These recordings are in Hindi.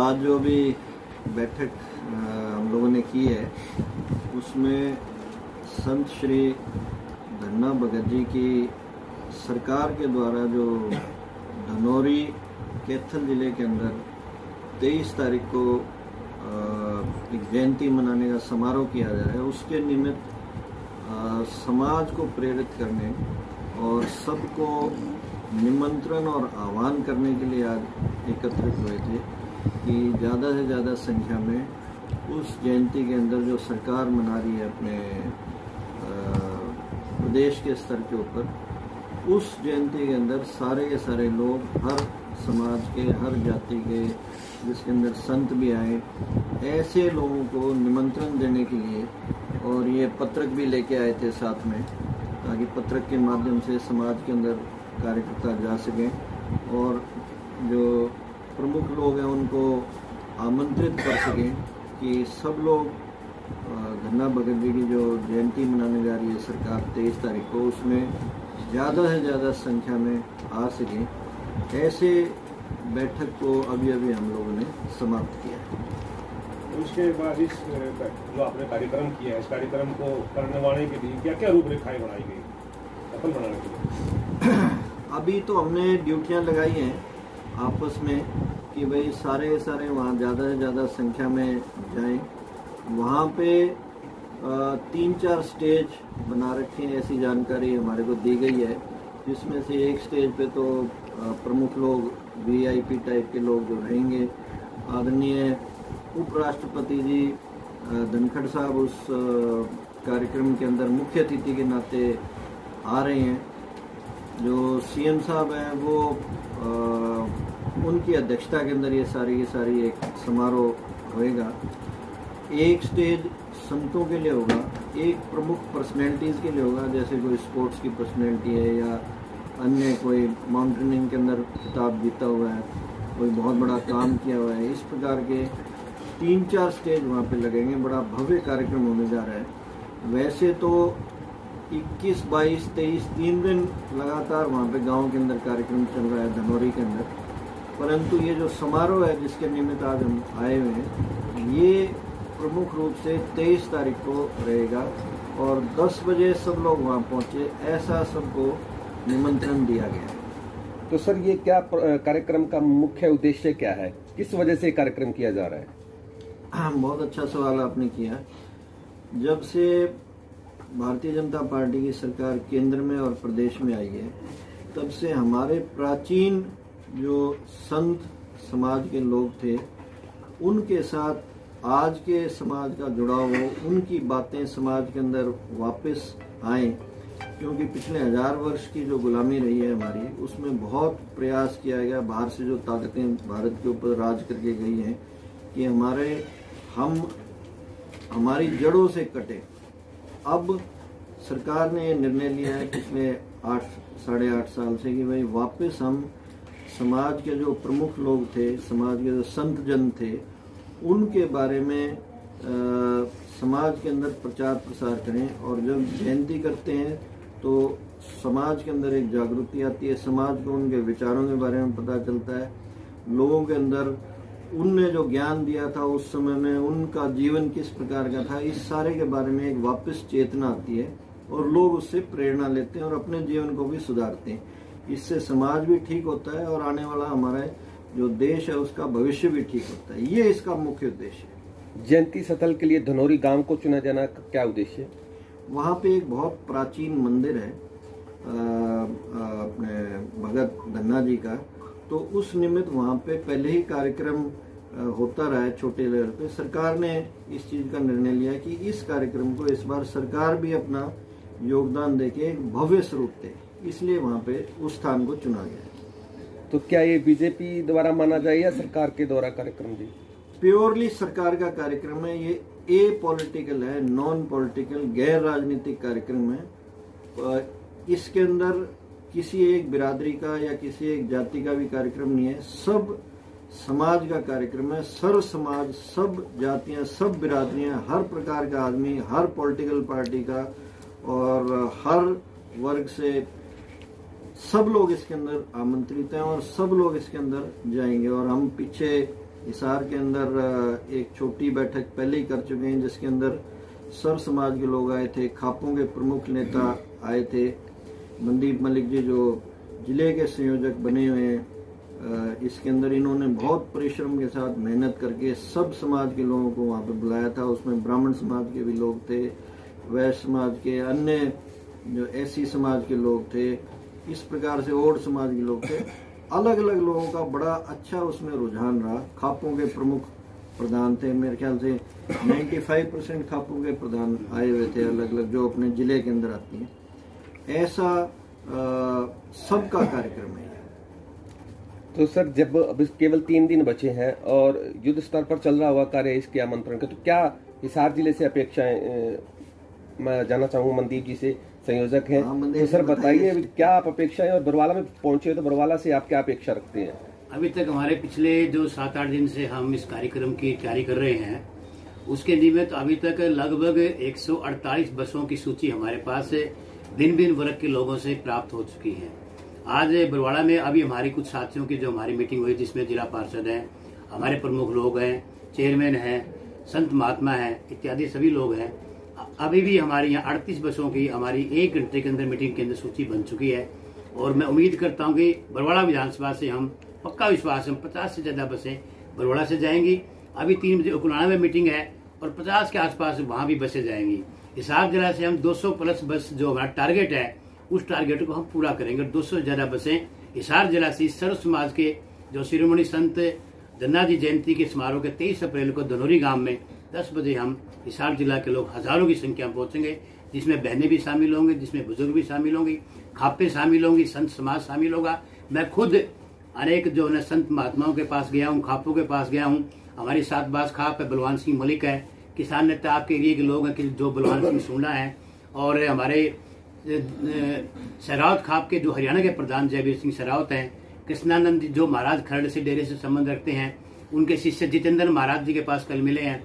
आज जो भी बैठक हम लोगों ने की है उसमें संत श्री धन्ना भगत जी की सरकार के द्वारा जो धनौरी कैथल जिले के अंदर 23 तारीख को एक जयंती मनाने का समारोह किया जा रहा है, उसके निमित्त समाज को प्रेरित करने और सबको निमंत्रण और आह्वान करने के लिए आज एकत्रित हुए थे कि ज़्यादा से ज़्यादा संख्या में उस जयंती के अंदर जो सरकार मना रही है अपने प्रदेश के स्तर के ऊपर, उस जयंती के अंदर सारे के सारे लोग हर समाज के हर जाति के, जिसके अंदर संत भी आए, ऐसे लोगों को निमंत्रण देने के लिए और ये पत्रक भी लेके आए थे साथ में, ताकि पत्रक के माध्यम से समाज के अंदर कार्यकर्ता जा सकें और जो प्रमुख लोग हैं उनको आमंत्रित कर सकें कि सब लोग धन्ना भगत जी की जो जयंती मनाने जा रही है सरकार 23 तारीख को, उसमें ज़्यादा से ज़्यादा संख्या में आ सकें। ऐसे बैठक को अभी हम लोगों ने समाप्त किया है। उसके बाद इस जो आपने कार्यक्रम किया है, इस कार्यक्रम को करने वाले के लिए क्या क्या रूपरेखाएं बनाई गई सफल बनाने के लिए? अभी तो हमने ड्यूटियां लगाई हैं आपस में कि भाई सारे वहाँ ज़्यादा से ज़्यादा संख्या में जाएं। वहाँ पे 3-4 स्टेज बना रखे हैं, ऐसी जानकारी हमारे को दी गई है, जिसमें से एक स्टेज पे तो प्रमुख लोग VIP टाइप के लोग जो रहेंगे, आदरणीय उपराष्ट्रपति जी धनखड़ साहब उस कार्यक्रम के अंदर मुख्य अतिथि के नाते आ रहे हैं। जो CM साहब हैं वो उनकी अध्यक्षता के अंदर ये सारी एक समारोह होएगा। एक स्टेज संतों के लिए होगा, एक प्रमुख पर्सनैलिटीज़ के लिए होगा, जैसे कोई स्पोर्ट्स की पर्सनैलिटी है या अन्य कोई माउंटेनिंग के अंदर खिताब जीता हुआ है, कोई बहुत बड़ा काम किया हुआ है। इस प्रकार के 3-4 स्टेज वहाँ पे लगेंगे। बड़ा भव्य कार्यक्रम होने जा रहा है। वैसे तो 21, 22, 23 3 दिन लगातार वहाँ पे गांव के अंदर कार्यक्रम चल रहा है धनौरी के अंदर, परंतु ये जो समारोह है जिसके निमित्त आज हम आए हुए हैं, ये प्रमुख रूप से 23 तारीख को रहेगा और 10 बजे सब लोग वहाँ पहुँचे, ऐसा सबको निमंत्रण दिया गया है। तो सर ये क्या कार्यक्रम का मुख्य उद्देश्य क्या है, किस वजह से कार्यक्रम किया जा रहा है? बहुत अच्छा सवाल आपने किया। जब से भारतीय जनता पार्टी की सरकार केंद्र में और प्रदेश में आई है, तब से हमारे प्राचीन जो संत समाज के लोग थे उनके साथ आज के समाज का जुड़ाव हो, उनकी बातें समाज के अंदर वापस आएँ, क्योंकि पिछले 1000 वर्ष की जो गुलामी रही है हमारी, उसमें बहुत प्रयास किया गया, बाहर से जो ताकतें भारत के ऊपर राज करके गई हैं कि हम हमारी जड़ों से कटे। अब सरकार ने ये निर्णय लिया है पिछले 8 साढ़े 8 साल से कि भाई वापस हम समाज के जो प्रमुख लोग थे, समाज के जो संत जन थे, उनके बारे में समाज के अंदर प्रचार प्रसार करें। और जब जयंती करते हैं तो समाज के अंदर एक जागृति आती है, समाज को उनके विचारों के बारे में पता चलता है, लोगों के अंदर उनने जो ज्ञान दिया था उस समय में उनका जीवन किस प्रकार का था, इस सारे के बारे में एक वापस चेतना आती है और लोग उससे प्रेरणा लेते हैं और अपने जीवन को भी सुधारते हैं। इससे समाज भी ठीक होता है और आने वाला हमारा जो देश है उसका भविष्य भी ठीक होता है। ये इसका मुख्य उद्देश्य है। जयंती स्थल के लिए धनौरी गांव को चुना जाना का क्या उद्देश्य है? वहाँ पे एक बहुत प्राचीन मंदिर है अपने भगत धन्ना जी का, तो उस निमित्त वहाँ पे पहले ही कार्यक्रम होता रहा है छोटे लेवल पे। सरकार ने इस चीज़ का निर्णय लिया कि इस कार्यक्रम को इस बार सरकार भी अपना योगदान देके एक भव्य स्वरूप दे, इसलिए वहाँ पे उस स्थान को चुना गया है। तो क्या ये बीजेपी द्वारा माना जाए या सरकार के द्वारा कार्यक्रम जी? प्योरली सरकार का कार्यक्रम है। ये ए पॉलिटिकल है, नॉन पॉलिटिकल, गैर राजनीतिक कार्यक्रम है। इसके अंदर किसी एक बिरादरी का या किसी एक जाति का भी कार्यक्रम नहीं है, सब समाज का कार्यक्रम है। सर्व समाज, सब जातियां, सब बिरादरियां, हर प्रकार का आदमी, हर पॉलिटिकल पार्टी का और हर वर्ग से सब लोग इसके अंदर आमंत्रित हैं और सब लोग इसके अंदर जाएंगे। और हम पीछे हिसार के अंदर एक छोटी बैठक पहले ही कर चुके हैं, जिसके अंदर सर्व समाज के लोग आए थे, खापों के प्रमुख नेता आए थे। मनदीप मलिक जी जो जिले के संयोजक बने हुए हैं, इसके अंदर इन्होंने बहुत परिश्रम के साथ मेहनत करके सब समाज के लोगों को वहाँ पे बुलाया था। उसमें ब्राह्मण समाज के भी लोग थे, वैश्य समाज के, अन्य जो एसी समाज के लोग थे, इस प्रकार से और समाज के लोग थे। अलग अलग लोगों का बड़ा अच्छा उसमें रुझान रहा। खापों के प्रमुख प्रधान थे, मेरे ख्याल से 95% खापों के प्रधान आए हुए थे अलग अलग, जो अपने जिले के अंदर आती हैं। ऐसा सबका कार्यक्रम है। तो सर, जब अभी केवल 3 दिन बचे हैं और युद्ध स्तर पर चल रहा हुआ कार्य इसके आमंत्रण का, तो क्या हिसार जिले से अपेक्षाएं, मैं जानना चाहूँगा मनदीप जी से, संयोजक हैं। तो सर बताइए क्या आप अपेक्षाएं, और बरवाला में पहुंचे तो बरवाला से आप क्या अपेक्षा रखते हैं? अभी तक हमारे पिछले जो 7-8 दिन से हम इस कार्यक्रम की तैयारी कर रहे हैं, उसके निमित्त अभी तक लगभग 148 बसों की सूची हमारे पास भिन्न भिन्न वर्ग के लोगों से प्राप्त हो चुकी है। आज बरवाड़ा में अभी हमारी कुछ साथियों की जो हमारी मीटिंग हुई, जिसमें जिला पार्षद हैं, हमारे प्रमुख लोग हैं, चेयरमैन हैं, संत महात्मा हैं, इत्यादि सभी लोग हैं। अभी भी हमारे यहाँ 38 बसों की हमारी 1 घंटे के अंदर मीटिंग के अंदर सूची बन चुकी है। और मैं उम्मीद करता हूँ कि बरवाड़ा विधानसभा से हम पक्का विश्वास है 50 से ज्यादा बसें बरवाड़ा से जाएंगी। अभी 3 बजे उकुलाना में मीटिंग है और 50 के आसपास वहां भी बसें जाएंगी। हिसार जिला से हम 200 प्लस बस जो हमारा टारगेट है, उस टारगेट को हम पूरा करेंगे। 200 से ज्यादा बसें हिसार जिला से सर्व समाज के जो शिरोमणि संत धन्ना जी जयंती के समारोह के 23 अप्रैल को धनौरी गांव में 10 बजे हम हिसार जिला के लोग हजारों की संख्या में पहुंचेंगे, जिसमें बहनें भी शामिल होंगे, जिसमें बुजुर्ग भी शामिल होंगी, खापे शामिल होंगी, संत समाज शामिल होगा। मैं खुद अनेक जो है संत महात्माओं के पास गया हूँ, खापों के पास गया हूँ। हमारी 7 बास खाप है, बलवान सिंह मलिक है, किसान नेता आपके एरिए के लोग हैं जो बलवान सिंह सोना है, और हमारे सहरावत खाप के जो हरियाणा के प्रधान जयवीर सिंह सहरावत हैं, कृष्णानंद जी जो महाराज खरड़ से डेरे से संबंध रखते हैं, उनके शिष्य जितेंद्र महाराज जी के पास कल मिले हैं।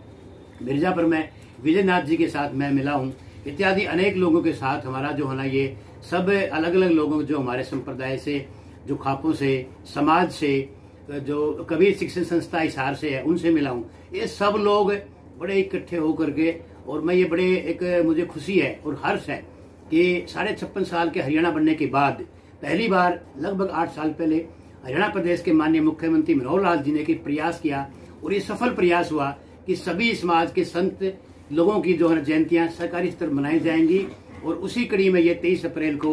मिर्जापुर में विजयनाथ जी के साथ मैं मिला हूँ, इत्यादि अनेक लोगों के साथ हमारा जो है ना, ये सब अलग अलग लोगों जो हमारे संप्रदाय से, जो खापों से, समाज से, जो कबीर शिक्षण संस्था हिसार से है, उनसे मिला हूँ। ये सब लोग बड़े इकट्ठे होकर के, और मैं ये बड़े एक मुझे खुशी है और हर्ष है कि 56.5 साल के हरियाणा बनने के बाद पहली बार लगभग 8 साल पहले हरियाणा प्रदेश के माननीय मुख्यमंत्री मनोहर लाल जी ने एक प्रयास किया, और ये सफल प्रयास हुआ कि सभी समाज के संत लोगों की जो है जयंतियां सरकारी स्तर मनाई जाएंगी। और उसी कड़ी में ये 23 अप्रैल को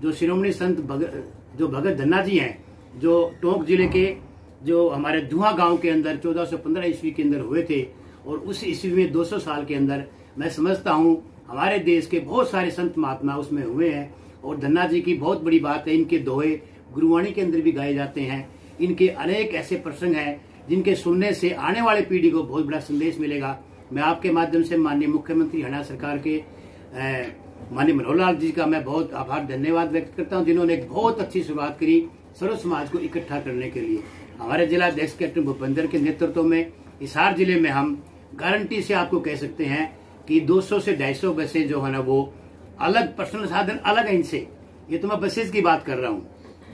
जो शिरोमणि संत भगत धन्ना जी हैं, जो टोंक जिले के जो हमारे धुआं गांव के अंदर 1415 ईस्वी के अंदर हुए थे, और उस ईस्वी में 200 साल के अंदर मैं समझता हूँ हमारे देश के बहुत सारे संत महात्मा उसमें हुए हैं। और धन्ना जी की बहुत बड़ी बात है, इनके दोहे गुरुवाणी के अंदर भी गाए जाते हैं। इनके अनेक ऐसे प्रसंग हैं जिनके सुनने से आने वाली पीढ़ी को बहुत बड़ा संदेश मिलेगा। मैं आपके माध्यम से माननीय मुख्यमंत्री हरियाणा सरकार के माननीय मनोहर लाल जी का मैं बहुत आभार धन्यवाद व्यक्त करता हूं, जिन्होंने एक बहुत अच्छी शुरुआत करी सर्व समाज को इकट्ठा करने के लिए। हमारे जिला अध्यक्ष कैप्टन भूपेंद्र के नेतृत्व में हिसार जिले में हम गारंटी से आपको कह सकते हैं कि 200 से 250 बसें जो है ना, वो अलग पर्सनल साधन अलग है इनसे। ये तो मैं बसेस की बात कर रहा हूँ।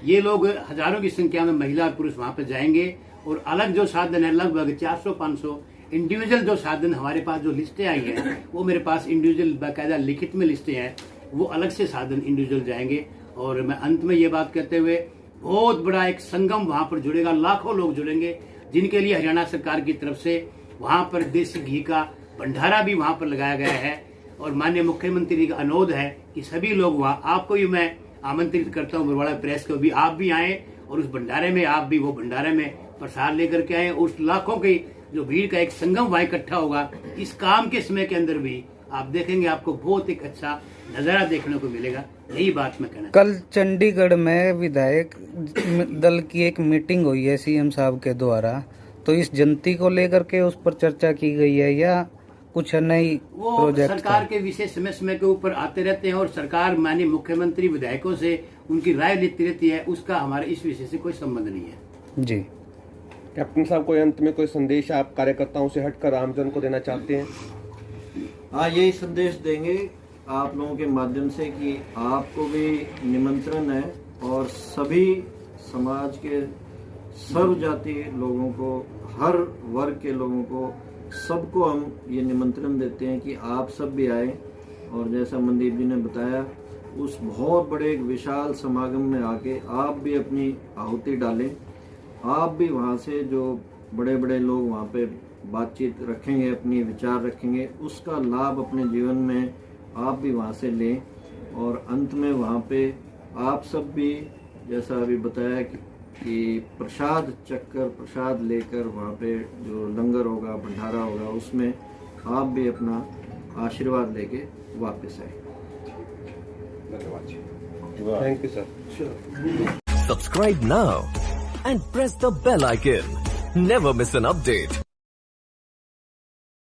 ये लोग हजारों की संख्या में महिला और पुरुष वहां पर जाएंगे, और अलग जो साधन है लगभग 400-500 इंडिविजुअल जो साधन हमारे पास जो लिस्टें आई हैं, वो मेरे पास इंडिविजुअल बाकायदा लिखित में लिस्टें हैं, वो अलग से साधन इंडिविजुअल जाएंगे। और मैं अंत में ये बात कहते हुए, बहुत बड़ा एक संगम वहां पर जुड़ेगा, लाखों लोग जुड़ेंगे, जिनके लिए हरियाणा सरकार की तरफ से वहां पर देसी घी का भंडारा भी वहां पर लगाया गया है। और माननीय मुख्यमंत्री का अनुरोध है कि सभी लोग वहां, आपको भी मैं आमंत्रित करता हूँ, बरवाड़ा प्रेस को भी, आप भी आए और उस भंडारे में आप भी वो भंडारे में प्रसाद लेकर के आए। उस लाखों की जो भीड़ का एक संगम वहां इकट्ठा होगा, इस काम के समय के अंदर भी आप देखेंगे, आपको बहुत एक अच्छा नजारा देखने को मिलेगा। यही बात मैं कहना। कल चंडीगढ़ में विधायक दल की एक मीटिंग हुई है सीएम साहब के द्वारा, तो इस जयंती को लेकर के उस पर चर्चा की गई है या कुछ नई प्रोजेक्ट? सरकार के विषय समय समय के ऊपर आते रहते हैं, और सरकार माननीय मुख्यमंत्री विधायकों से उनकी राय लेती रहती है, उसका हमारे इस विषय से कोई संबंध नहीं है। जी कैप्टन साहब, कोई अंत में कोई संदेश आप कार्यकर्ताओं से हटकर आमजन को देना चाहते हैं? हाँ, यही संदेश देंगे आप लोगों के माध्यम से कि आपको भी निमंत्रण है, और सभी समाज के सर्व जाति लोगों को, हर वर्ग के लोगों को, सबको हम ये निमंत्रण देते हैं कि आप सब भी आए और जैसा मनदीप जी ने बताया उस बहुत बड़े एक विशाल समागम में आके आप भी अपनी आहुति डालें। आप भी वहाँ से जो बड़े बड़े लोग वहाँ पे बातचीत रखेंगे, अपनी विचार रखेंगे, उसका लाभ अपने जीवन में आप भी वहाँ से लें। और अंत में वहाँ पे आप सब भी जैसा अभी बताया कि प्रसाद चक्कर, प्रसाद लेकर वहाँ पे जो लंगर होगा, भंडारा होगा, उसमें आप भी अपना आशीर्वाद लेके वापस आए। धन्यवाद जी। Thank you sir. Subscribe now and press the bell icon. Never miss an update.